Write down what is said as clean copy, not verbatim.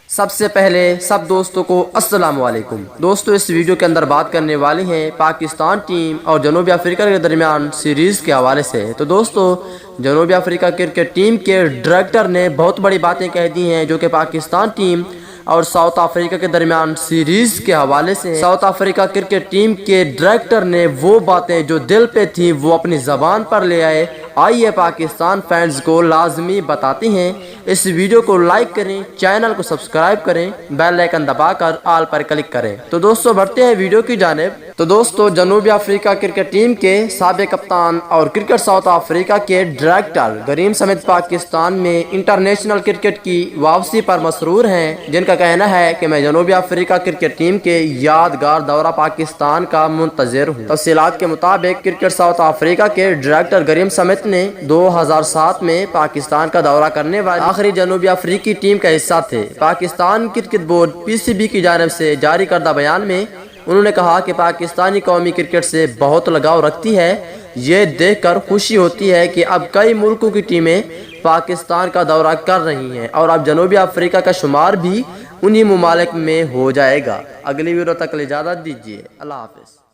سب سے پہلے سب دوستوں کو السلام علیکم۔ دوستو اس ویڈیو کے اندر بات کرنے والے ہیں پاکستان ٹیم اور جنوبی افریقہ کے درمیان سیریز کے حوالے سے۔ تو دوستو جنوبی افریقہ کرکٹ ٹیم کے ڈائریکٹر نے بہت بڑی باتیں کہہ دی ہیں جو کہ پاکستان ٹیم اور ساؤتھ افریقہ کے درمیان سیریز کے حوالے سے ہیں۔ ساؤتھ افریقہ کرکٹ ٹیم کے ڈائریکٹر نے وہ باتیں جو دل پہ تھی وہ اپنی زبان پر لے آئے۔ آئیے پاکستان فینز کو لازمی بتاتے ہیں۔ اس ویڈیو کو لائک کریں، چینل کو سبسکرائب کریں، بیل آئیکن دبا کر آل پر کلک کریں۔ تو دوستو بڑھتے ہیں ویڈیو کی جانب۔ تو دوستو جنوبی افریقہ کرکٹ ٹیم کے سابق کپتان اور کرکٹ ساؤتھ افریقہ کے ڈائریکٹر گریم سمتھ پاکستان میں انٹرنیشنل کرکٹ کی واپسی پر مسرور ہیں، جن کا کہنا ہے کہ میں جنوبی افریقہ کرکٹ ٹیم کے یادگار دورہ پاکستان کا منتظر ہوں۔ تفصیلات کے مطابق کرکٹ ساؤتھ افریقہ کے ڈائریکٹر گریم سمتھ نے 2007 میں پاکستان کا دورہ کرنے والی آخری جنوبی افریقی ٹیم کا حصہ تھے۔ پاکستان کرکٹ بورڈ PCB کی جانب سے جاری کردہ بیان میں انہوں نے کہا کہ پاکستانی قومی کرکٹ سے بہت لگاؤ رکھتی ہے۔ یہ دیکھ کر خوشی ہوتی ہے کہ اب کئی ملکوں کی ٹیمیں پاکستان کا دورہ کر رہی ہیں اور اب جنوبی افریقہ کا شمار بھی انہی ممالک میں ہو جائے گا۔ اگلی ویڈیو تک اجازت دیجیے۔ اللہ حافظ۔